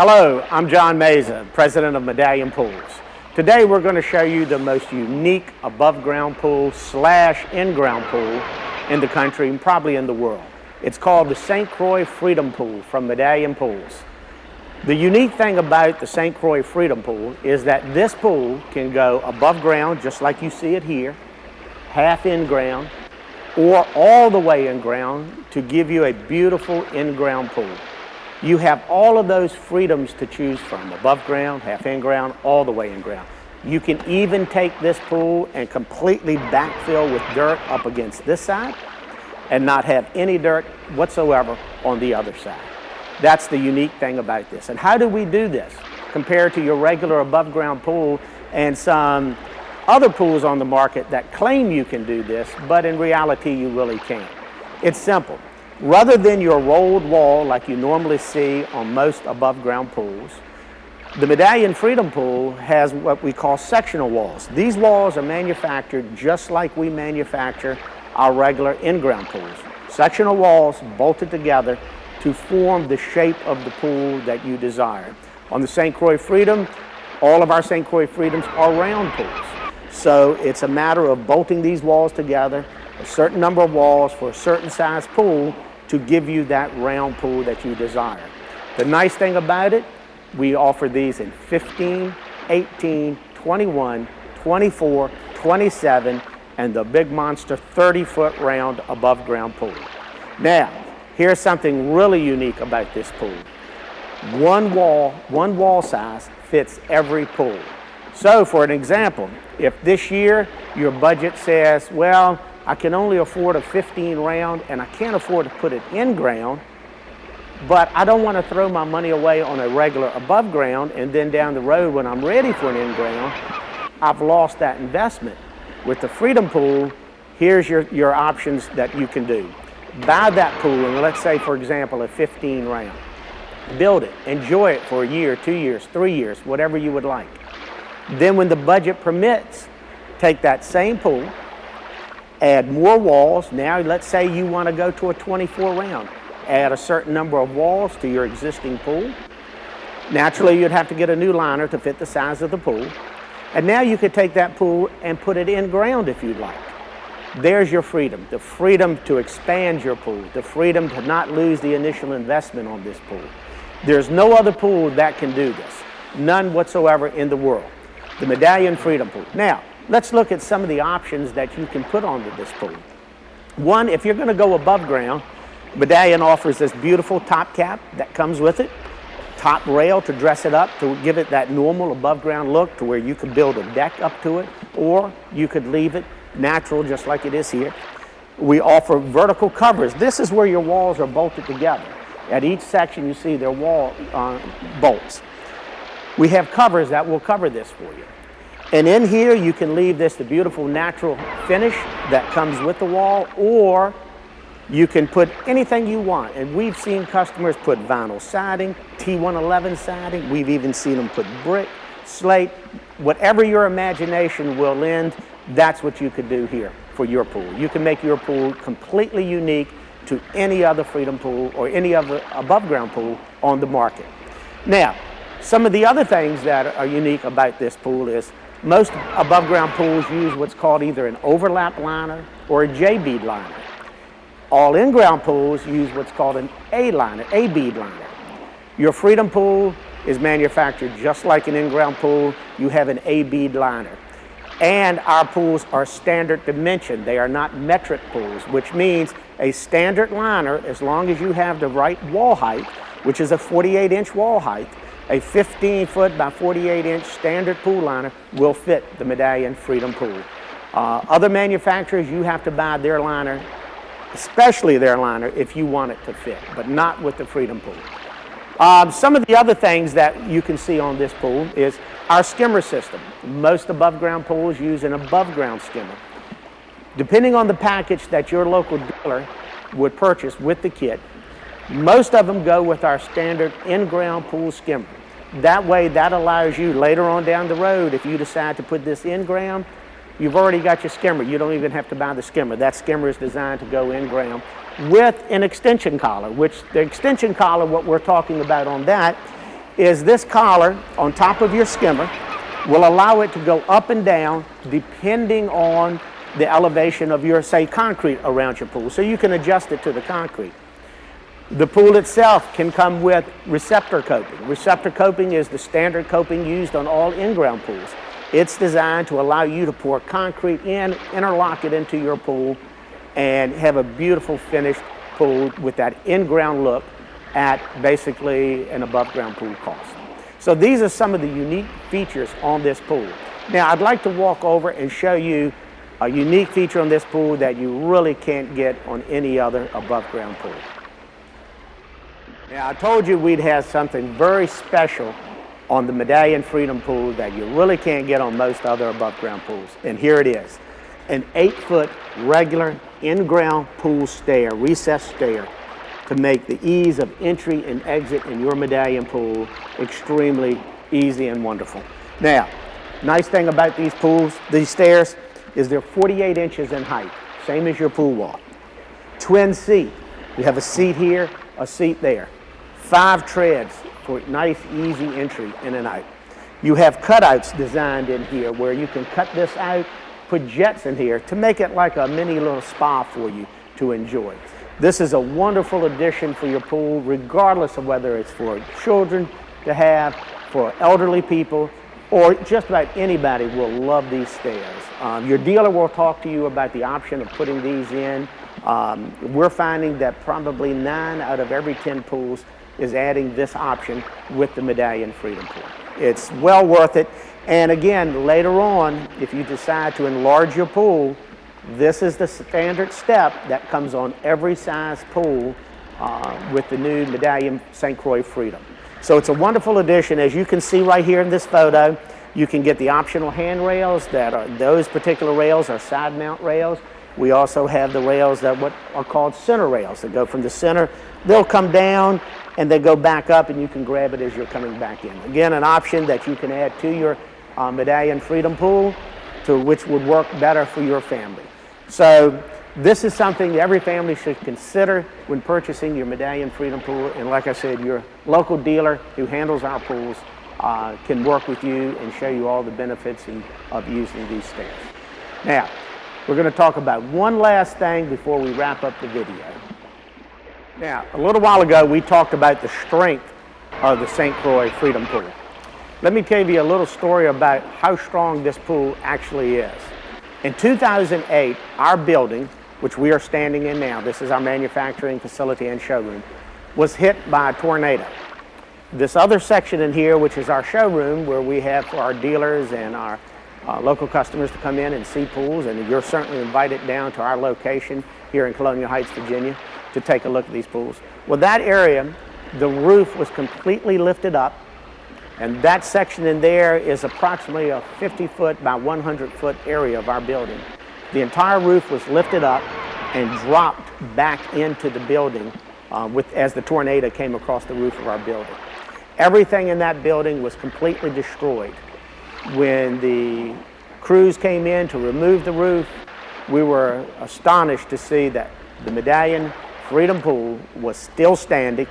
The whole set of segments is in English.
Hello, I'm John Meza, president of Medallion Pools. Today we're going to show you the most unique above-ground pool / in-ground pool in the country and probably in the world. It's called the St. Croix Freedom Pool from Medallion Pools. The unique thing about the St. Croix Freedom Pool is that this pool can go above ground, just like you see it here, half in ground, or all the way in ground to give you a beautiful in-ground pool. You have all of those freedoms to choose from, above ground, half in ground, all the way in ground. You can even take this pool and completely backfill with dirt up against this side and not have any dirt whatsoever on the other side. That's the unique thing about this. And how do we do this compared to your regular above ground pool and some other pools on the market that claim you can do this, but in reality you really can't? It's simple. Rather than your rolled wall like you normally see on most above ground pools, the Medallion Freedom Pool has what we call sectional walls. These walls are manufactured just like we manufacture our regular in-ground pools. Sectional walls bolted together to form the shape of the pool that you desire. On the St. Croix Freedom, all of our St. Croix Freedoms are round pools. So it's a matter of bolting these walls together, a certain number of walls for a certain size pool to give you that round pool that you desire. The nice thing about it, we offer these in 15, 18, 21, 24, 27, and the big monster 30-foot round above ground pool. Now, here's something really unique about this pool. One wall size fits every pool. So for an example, if this year your budget says, well, I can only afford a 15 round and I can't afford to put it in ground, but I don't want to throw my money away on a regular above ground and then down the road when I'm ready for an in ground, I've lost that investment. With the Freedom Pool, here's your options that you can do. Buy that pool, and let's say, for example, a 15 round. Build it, enjoy it for a year, 2 years, 3 years, whatever you would like. Then when the budget permits, take that same pool, add more walls. Now let's say you want to go to a 24 round. Add a certain number of walls to your existing pool. Naturally, you'd have to get a new liner to fit the size of the pool. And now you could take that pool and put it in ground if you'd like. There's your freedom, the freedom to expand your pool, the freedom to not lose the initial investment on this pool. There's no other pool that can do this, none whatsoever in the world. The Medallion Freedom Pool. Now, let's look at some of the options that you can put onto this pool. One, if you're going to go above ground, Medallion offers this beautiful top cap that comes with it, top rail to dress it up to give it that normal above ground look to where you could build a deck up to it, or you could leave it natural just like it is here. We offer vertical covers. This is where your walls are bolted together. At each section you see their wall bolts. We have covers that will cover this for you. And in here you can leave this the beautiful natural finish that comes with the wall, or you can put anything you want. And we've seen customers put vinyl siding, T111 siding. We've even seen them put brick, slate, whatever your imagination will lend, that's what you could do here for your pool. You can make your pool completely unique to any other Freedom Pool or any other above ground pool on the market. Now, some of the other things that are unique about this pool is most above ground pools use what's called either an overlap liner or a J-bead liner. All in-ground pools use what's called an A-bead liner. Your Freedom Pool is manufactured just like an in-ground pool. You have an A-bead liner. And our pools are standard dimension. They are not metric pools, which means a standard liner, as long as you have the right wall height, which is a 48-inch wall height, a 15-foot by 48-inch standard pool liner will fit the Medallion Freedom Pool. Other manufacturers, you have to buy their liner, especially their liner, if you want it to fit, but not with the Freedom Pool. Some of the other things that you can see on this pool is our skimmer system. Most above ground pools use an above ground skimmer. Depending on the package that your local dealer would purchase with the kit, most of them go with our standard in-ground pool skimmer. That way, that allows you later on down the road, if you decide to put this in ground, you've already got your skimmer. You don't even have to buy the skimmer. That skimmer is designed to go in ground with an extension collar, which the extension collar, what we're talking about on that, is this collar on top of your skimmer will allow it to go up and down depending on the elevation of your, say, concrete around your pool. So you can adjust it to the concrete. The pool itself can come with receptor coping. Receptor coping is the standard coping used on all in-ground pools. It's designed to allow you to pour concrete in, interlock it into your pool, and have a beautiful finished pool with that in-ground look at basically an above-ground pool cost. So these are some of the unique features on this pool. Now I'd like to walk over and show you a unique feature on this pool that you really can't get on any other above-ground pool. Now I told you we'd have something very special on the Medallion Freedom Pool that you really can't get on most other above-ground pools. And here it is, an 8-foot regular in-ground pool stair, recessed stair, to make the ease of entry and exit in your Medallion pool extremely easy and wonderful. Now, nice thing about these pools, these stairs, is they're 48 inches in height, same as your pool wall. Twin seat, you have a seat here, a seat there. 5 treads for nice, easy entry in and out. You have cutouts designed in here where you can cut this out, put jets in here to make it like a mini little spa for you to enjoy. This is a wonderful addition for your pool, regardless of whether it's for children to have, for elderly people, or just about anybody will love these stairs. Your dealer will talk to you about the option of putting these in. We're finding that probably 9 out of every 10 pools is adding this option with the Medallion Freedom Pool. It's well worth it. And again, later on, if you decide to enlarge your pool, this is the standard step that comes on every size pool with the new Medallion St. Croix Freedom. So it's a wonderful addition. As you can see right here in this photo, you can get the optional handrails that are, those particular rails are side mount rails. We also have the rails that what are called center rails that go from the center. They'll come down and they go back up and you can grab it as you're coming back in. Again, an option that you can add to your Medallion Freedom Pool, to which would work better for your family. So this is something every family should consider when purchasing your Medallion Freedom Pool. And like I said, your local dealer who handles our pools can work with you and show you all the benefits of using these stairs. Now, we're going to talk about one last thing before we wrap up the video. Now, a little while ago, we talked about the strength of the St. Croix Freedom Pool. Let me tell you a little story about how strong this pool actually is. In 2008, our building, which we are standing in now, this is our manufacturing facility and showroom, was hit by a tornado. This other section in here, which is our showroom, where we have for our dealers and our local customers to come in and see pools, and you're certainly invited down to our location here in Colonial Heights, Virginia, to take a look at these pools. Well, that area, the roof was completely lifted up, and that section in there is approximately a 50-foot by 100-foot area of our building. The entire roof was lifted up and dropped back into the building as the tornado came across the roof of our building. Everything in that building was completely destroyed. When the crews came in to remove the roof, we were astonished to see that the Medallion Freedom Pool was still standing.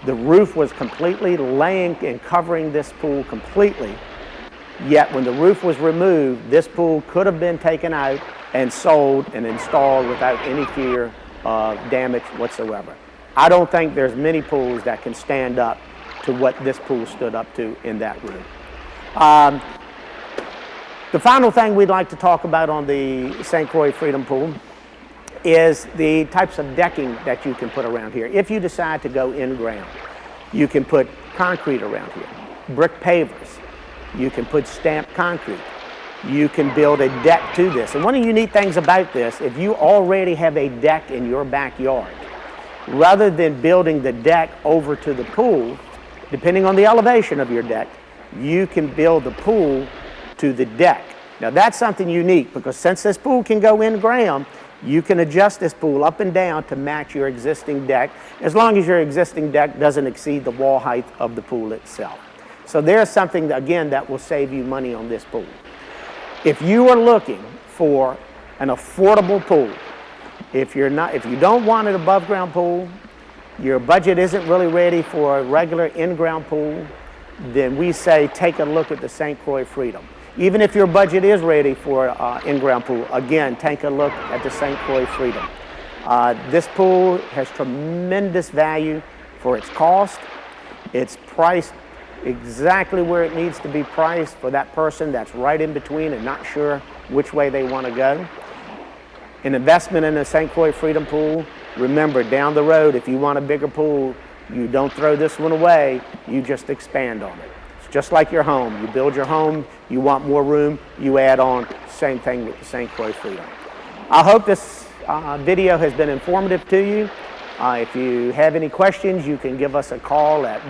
The roof was completely laying and covering this pool completely. Yet when the roof was removed, this pool could have been taken out and sold and installed without any fear of damage whatsoever. I don't think there's many pools that can stand up to what this pool stood up to in that room. The final thing we'd like to talk about on the St. Croix Freedom Pool is the types of decking that you can put around here. If you decide to go in ground, you can put concrete around here, brick pavers, you can put stamped concrete, you can build a deck to this. And one of the unique things about this, if you already have a deck in your backyard, rather than building the deck over to the pool, depending on the elevation of your deck, you can build the pool to the deck. Now that's something unique, because since this pool can go in ground, you can adjust this pool up and down to match your existing deck, as long as your existing deck doesn't exceed the wall height of the pool itself. So there's something, again, that will save you money on this pool. If you are looking for an affordable pool, if you don't want an above ground pool, your budget isn't really ready for a regular in-ground pool, then we say take a look at the St. Croix Freedom. Even if your budget is ready for an in-ground pool, again, take a look at the St. Croix Freedom. This pool has tremendous value for its cost. It's priced exactly where it needs to be priced for that person that's right in between and not sure which way they want to go. An investment in a St. Croix Freedom pool, remember down the road, if you want a bigger pool, you don't throw this one away, you just expand on it. It's just like your home. You build your home, you want more room, you add on. Same thing with the St. Croix Freedom. I hope this video has been informative to you. If you have any questions, you can give us a call at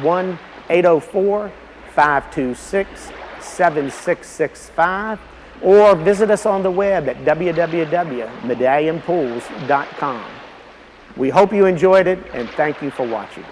1-804-526-7665 or visit us on the web at www.medallionpools.com. We hope you enjoyed it, and thank you for watching.